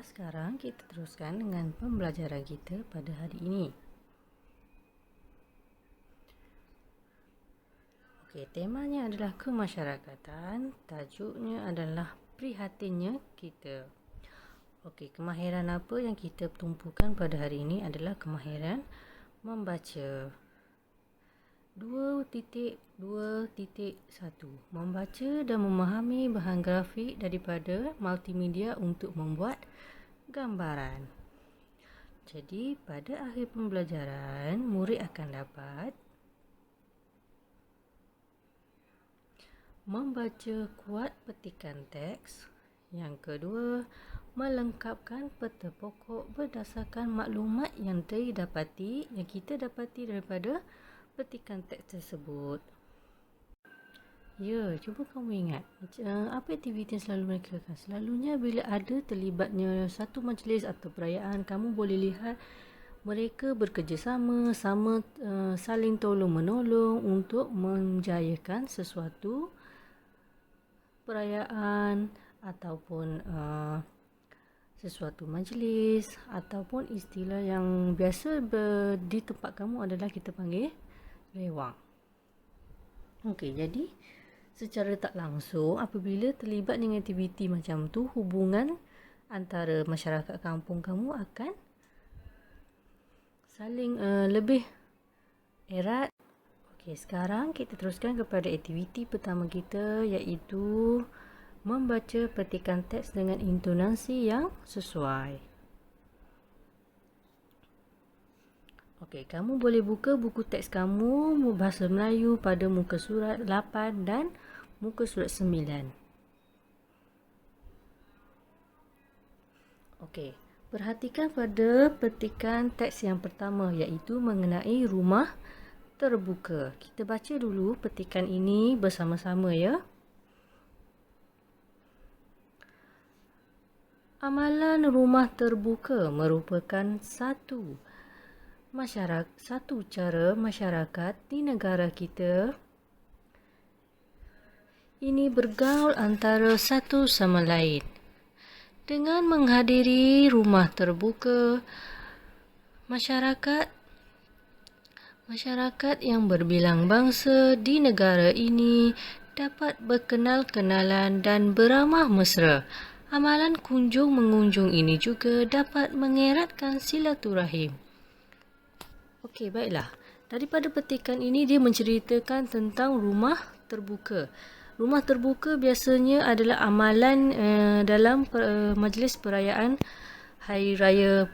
Sekarang kita teruskan dengan pembelajaran kita pada hari ini. Okey, temanya adalah kemasyarakatan, tajuknya adalah prihatinnya kita. Okey, kemahiran apa yang kita tumpukan pada hari ini adalah kemahiran membaca. 2.2.1 Membaca dan memahami bahan grafik daripada multimedia untuk membuat gambaran. Jadi, pada akhir pembelajaran, murid akan dapat membaca kuat petikan teks. Yang kedua, melengkapkan peta pokok berdasarkan maklumat yang kita dapati daripada petikan teks tersebut. Ya, cuba kamu ingat apa aktiviti yang selalu mereka lakukan. Selalunya bila ada terlibatnya satu majlis atau perayaan, kamu boleh lihat mereka bekerjasama, saling tolong-menolong untuk menjayakan sesuatu perayaan ataupun sesuatu majlis, ataupun istilah yang biasa di tempat kamu adalah kita panggil rewang. Okey, jadi secara tak langsung apabila terlibat dengan aktiviti macam tu, hubungan antara masyarakat kampung kamu akan saling lebih erat. Okey, sekarang kita teruskan kepada aktiviti pertama kita, iaitu membaca petikan teks dengan intonasi yang sesuai. Okey, kamu boleh buka buku teks kamu bahasa Melayu pada muka surat 8 dan muka surat 9. Okey, perhatikan pada petikan teks yang pertama, iaitu mengenai rumah terbuka. Kita baca dulu petikan ini bersama-sama ya. Amalan rumah terbuka merupakan satu cara masyarakat di negara kita ini bergaul antara satu sama lain. Dengan menghadiri rumah terbuka, masyarakat yang berbilang bangsa di negara ini dapat berkenal-kenalan dan beramah mesra. Amalan kunjung-mengunjung ini juga dapat mengeratkan silaturahim. Okey, baiklah. Daripada petikan ini dia menceritakan tentang rumah terbuka. Rumah terbuka biasanya adalah amalan dalam majlis perayaan Hari Raya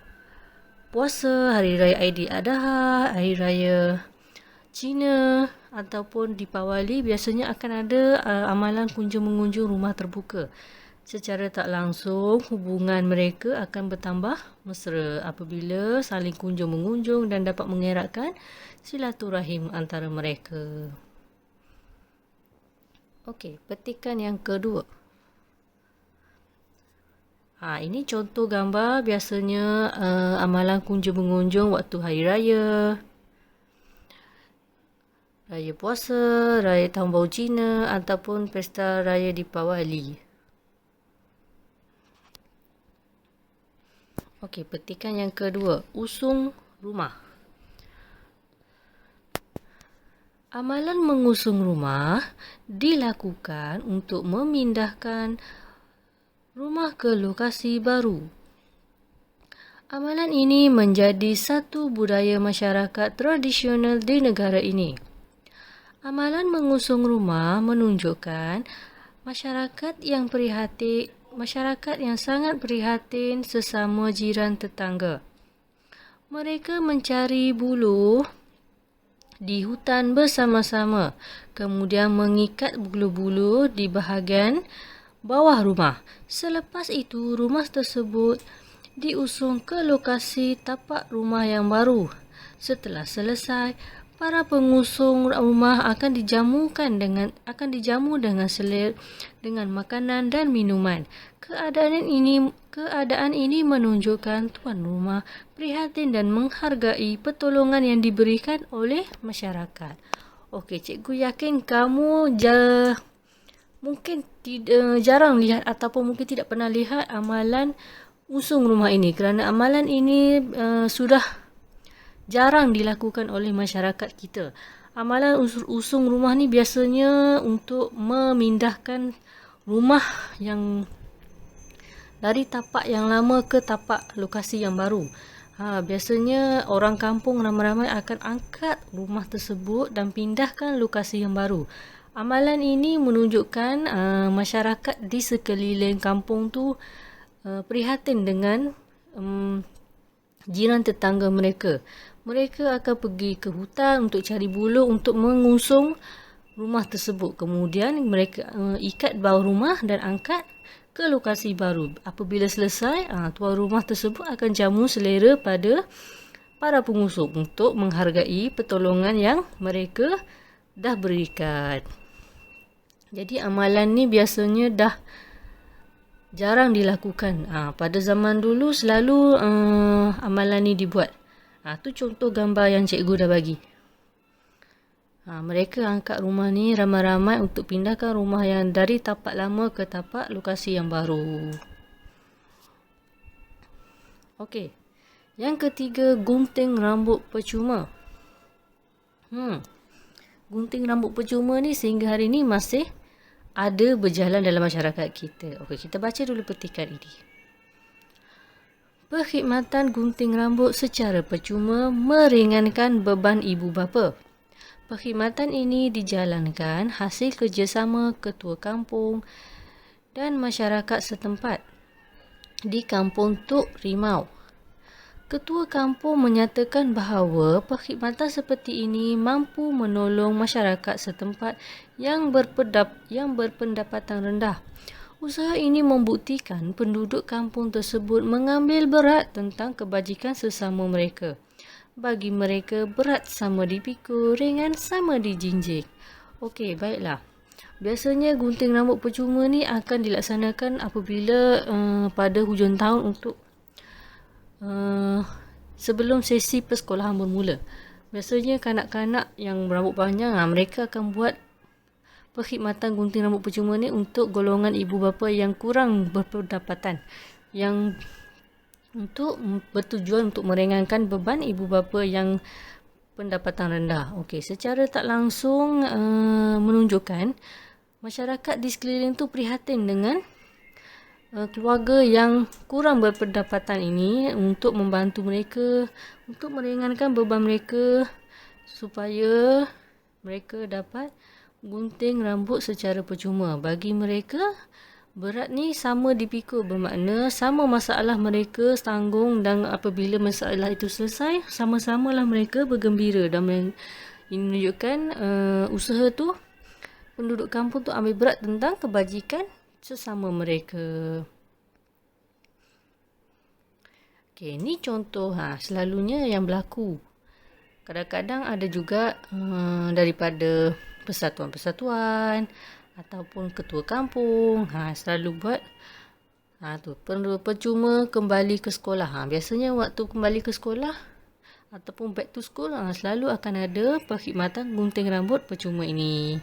Puasa, Hari Raya Aidiladha, Hari Raya Cina ataupun Deepawali. Biasanya akan ada amalan kunjung-mengunjung rumah terbuka. Secara tak langsung, hubungan mereka akan bertambah mesra apabila saling kunjung-mengunjung dan dapat mengeratkan silaturahim antara mereka. Okey, petikan yang kedua. Ini contoh gambar biasanya amalan kunjung-mengunjung waktu Hari Raya. Raya Puasa, Raya Tahun Baru Cina ataupun Pesta Raya Deepawali. Okey, petikan yang kedua, usung rumah. Amalan mengusung rumah dilakukan untuk memindahkan rumah ke lokasi baru. Amalan ini menjadi satu budaya masyarakat tradisional di negara ini. Amalan mengusung rumah menunjukkan masyarakat yang sangat prihatin sesama jiran tetangga. Mereka mencari buluh di hutan bersama-sama, kemudian mengikat bulu-bulu di bahagian bawah rumah. Selepas itu, rumah tersebut diusung ke lokasi tapak rumah yang baru. Setelah selesai, para pengusung rumah akan dijamu dengan makanan dan minuman. Keadaan ini menunjukkan tuan rumah prihatin dan menghargai pertolongan yang diberikan oleh masyarakat. Okey, cikgu yakin kamu mungkin jarang lihat ataupun mungkin tidak pernah lihat amalan usung rumah ini kerana amalan ini sudah jarang dilakukan oleh masyarakat kita. Amalan usung rumah ni biasanya untuk memindahkan rumah yang dari tapak yang lama ke tapak lokasi yang baru. Biasanya orang kampung ramai-ramai akan angkat rumah tersebut dan pindahkan lokasi yang baru. Amalan ini menunjukkan masyarakat di sekeliling kampung tu prihatin dengan jiran tetangga mereka. Mereka akan pergi ke hutan untuk cari buluh untuk mengusung rumah tersebut. Kemudian mereka ikat bawah rumah dan angkat ke lokasi baru. Apabila selesai, tuan rumah tersebut akan jamu selera pada para pengusung untuk menghargai pertolongan yang mereka dah berikan. Jadi amalan ni biasanya dah jarang dilakukan. Pada zaman dulu selalu amalan ni dibuat. Tu contoh gambar yang cikgu dah bagi. Mereka angkat rumah ni ramai-ramai untuk pindahkan rumah yang dari tapak lama ke tapak lokasi yang baru. Okey. Yang ketiga, gunting rambut percuma. Gunting rambut percuma ni sehingga hari ni masih ada berjalan dalam masyarakat kita. Okey, kita baca dulu petikan ini. Perkhidmatan gunting rambut secara percuma meringankan beban ibu bapa. Perkhidmatan ini dijalankan hasil kerjasama ketua kampung dan masyarakat setempat di Kampung Tok Rimau. Ketua kampung menyatakan bahawa perkhidmatan seperti ini mampu menolong masyarakat setempat yang berpendapatan rendah. Usaha ini membuktikan penduduk kampung tersebut mengambil berat tentang kebajikan sesama mereka. Bagi mereka, berat sama dipikul, ringan sama dijinjing. Okey, baiklah. Biasanya gunting rambut percuma ni akan dilaksanakan apabila pada hujung tahun untuk sebelum sesi persekolahan bermula. Biasanya kanak-kanak yang berambut panjang, mereka akan buat perkhidmatan gunting rambut percuma ni untuk golongan ibu bapa yang kurang berpendapatan, yang untuk bertujuan untuk meringankan beban ibu bapa yang pendapatan rendah. Okey, secara tak langsung menunjukkan masyarakat di sekeliling tu prihatin dengan keluarga yang kurang berpendapatan ini untuk membantu mereka, untuk meringankan beban mereka supaya mereka dapat gunting rambut secara percuma. Bagi mereka, berat ni sama dipikul, bermakna sama masalah mereka tanggung, dan apabila masalah itu selesai, sama-samalah mereka bergembira. Dan ini menunjukkan usaha tu, penduduk kampung tu ambil berat tentang kebajikan sesama mereka. Okey, ni contoh selalunya yang berlaku. Kadang-kadang ada juga daripada persatuan-persatuan ataupun ketua kampung selalu buat percuma kembali ke sekolah. Biasanya waktu kembali ke sekolah ataupun back to school selalu akan ada perkhidmatan gunting rambut percuma ini.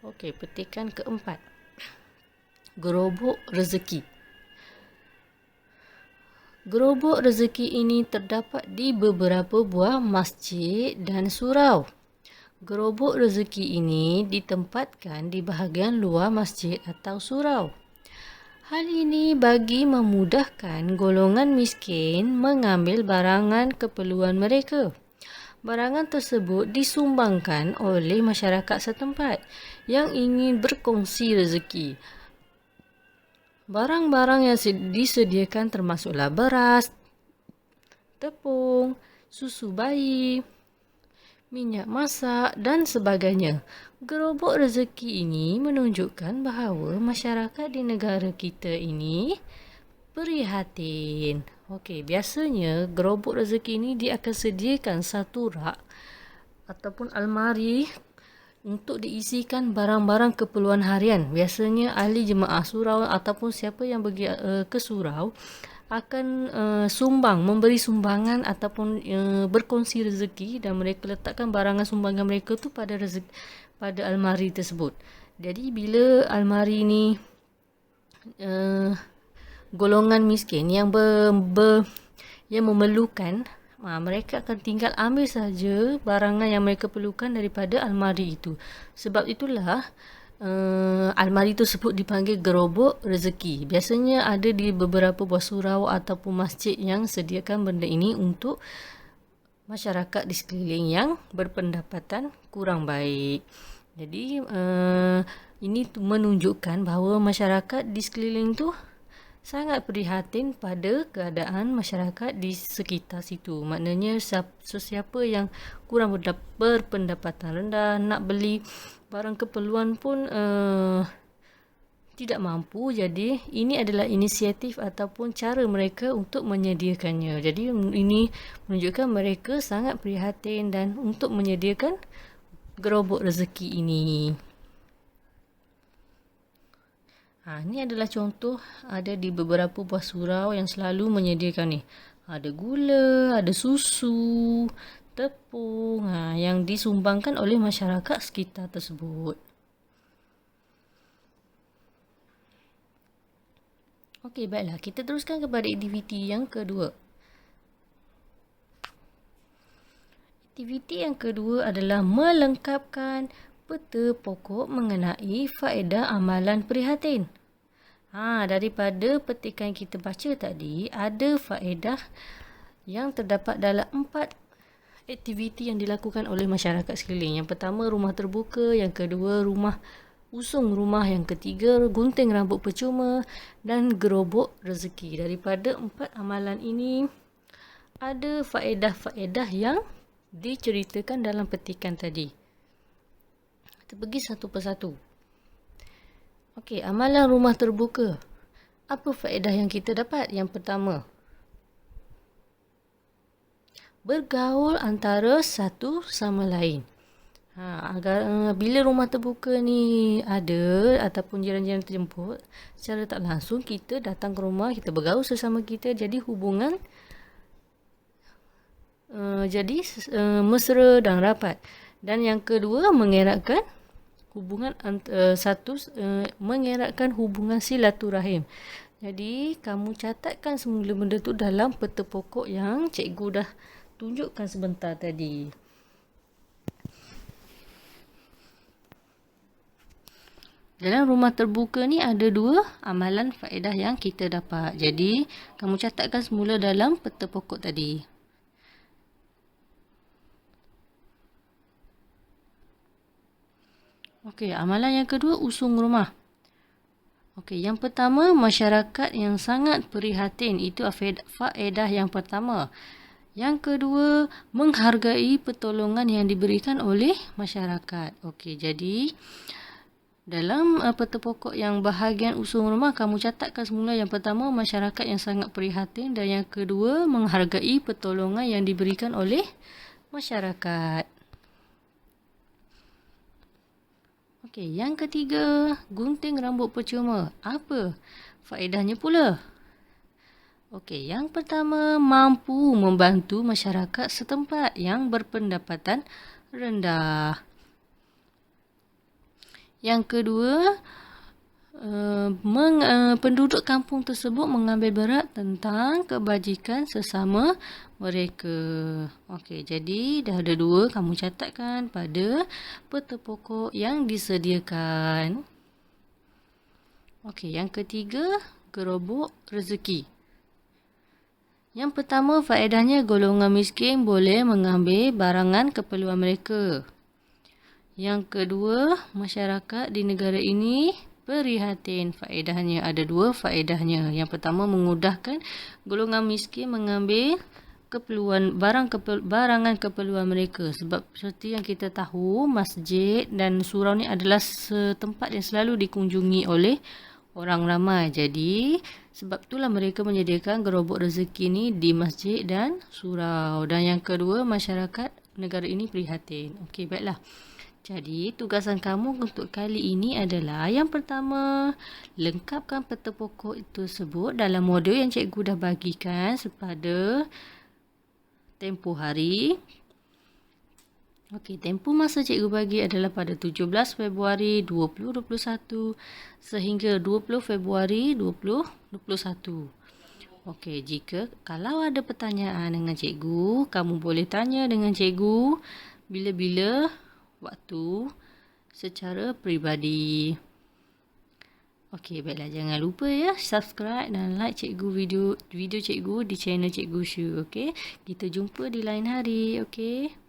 Okey, petikan keempat. Gerobok rezeki. Gerobok rezeki ini terdapat di beberapa buah masjid dan surau. Gerobok rezeki ini ditempatkan di bahagian luar masjid atau surau. Hal ini bagi memudahkan golongan miskin mengambil barangan keperluan mereka. Barangan tersebut disumbangkan oleh masyarakat setempat yang ingin berkongsi rezeki. Barang-barang yang disediakan termasuklah beras, tepung, susu bayi, minyak masak dan sebagainya. Gerobok rezeki ini menunjukkan bahawa masyarakat di negara kita ini prihatin. Okey, biasanya gerobok rezeki ini dia akan sediakan satu rak ataupun almari untuk diisikan barang-barang keperluan harian. Biasanya ahli jemaah surau ataupun siapa yang pergi ke surau akan memberi sumbangan ataupun berkongsi rezeki, dan mereka letakkan barangan sumbangan mereka tu pada almari tersebut. Jadi bila almari ni golongan miskin yang yang memerlukan, mereka akan tinggal ambil saja barangan yang mereka perlukan daripada almari itu. Sebab itulah almari tersebut dipanggil gerobok rezeki. Biasanya ada di beberapa buah surau ataupun masjid yang sediakan benda ini untuk masyarakat di sekeliling yang berpendapatan kurang baik. Jadi ini menunjukkan bahawa masyarakat di sekeliling tu sangat prihatin pada keadaan masyarakat di sekitar situ. Maknanya sesiapa yang kurang berpendapatan rendah nak beli barang keperluan pun tidak mampu. Jadi ini adalah inisiatif ataupun cara mereka untuk menyediakannya. Jadi ini menunjukkan mereka sangat prihatin dan untuk menyediakan gerobok rezeki ini. Ini adalah contoh ada di beberapa buah surau yang selalu menyediakan ni. Ada gula, ada susu, tepung yang disumbangkan oleh masyarakat sekitar tersebut. Okey, baiklah. Kita teruskan kepada aktiviti yang kedua. Aktiviti yang kedua adalah melengkapkan peta pokok mengenai faedah amalan prihatin. Daripada petikan kita baca tadi, ada faedah yang terdapat dalam 4 aktiviti yang dilakukan oleh masyarakat sekeliling. Yang pertama, rumah terbuka. Yang kedua, usung rumah. Yang ketiga, gunting rambut percuma dan gerobok rezeki. Daripada 4 amalan ini, ada faedah-faedah yang diceritakan dalam petikan tadi. Kita pergi satu persatu. Okey, amalan rumah terbuka. Apa faedah yang kita dapat? Yang pertama, bergaul antara satu sama lain. Bila rumah terbuka ni ada ataupun jiran-jiran terjemput, secara tak langsung kita datang ke rumah, kita bergaul sesama kita, jadi hubungan mesra dan rapat. Dan yang kedua, mengeratkan hubungan silaturahim. Jadi kamu catatkan semula benda tu dalam peta pokok yang cikgu dah tunjukkan sebentar tadi. Dalam rumah terbuka ni ada 2 amalan faedah yang kita dapat. Jadi kamu catatkan semula dalam peta pokok tadi. Okey, amalan yang kedua, usung rumah. Okey, yang pertama, masyarakat yang sangat prihatin. Itu faedah yang pertama. Yang kedua, menghargai pertolongan yang diberikan oleh masyarakat. Okey, jadi dalam peta pokok yang bahagian usung rumah, kamu catatkan semula yang pertama, masyarakat yang sangat prihatin, dan yang kedua, menghargai pertolongan yang diberikan oleh masyarakat. Okey, yang ketiga, gunting rambut percuma. Apa faedahnya pula? Okey, yang pertama, mampu membantu masyarakat setempat yang berpendapatan rendah. Yang kedua, penduduk kampung tersebut mengambil berat tentang kebajikan sesama mereka. Okey, jadi dah ada 2 kamu catatkan pada peta pokok yang disediakan. Okey, yang ketiga, gerobok rezeki. Yang pertama, faedahnya golongan miskin boleh mengambil barangan keperluan mereka. Yang kedua, masyarakat di negara ini prihatin. Faedahnya ada 2 faedahnya. Yang pertama, memudahkan golongan miskin mengambil barangan keperluan mereka. Sebab seperti yang kita tahu, masjid dan surau ni adalah tempat yang selalu dikunjungi oleh orang ramai. Jadi sebab itulah mereka menyediakan gerobok rezeki ni di masjid dan surau. Dan yang kedua, masyarakat negara ini prihatin. Okey, baiklah. Jadi, tugasan kamu untuk kali ini adalah yang pertama, lengkapkan peta pokok tersebut dalam model yang cikgu dah bagikan pada tempoh hari. Okey, tempoh masa cikgu bagi adalah pada 17 Februari 2021 sehingga 20 Februari 2022. 21. Okey, kalau ada pertanyaan dengan cikgu, kamu boleh tanya dengan cikgu bila-bila waktu secara peribadi. Okey, baiklah, jangan lupa ya subscribe dan like video cikgu di channel Cikgu Shu. Okey, kita jumpa di lain hari. Okey.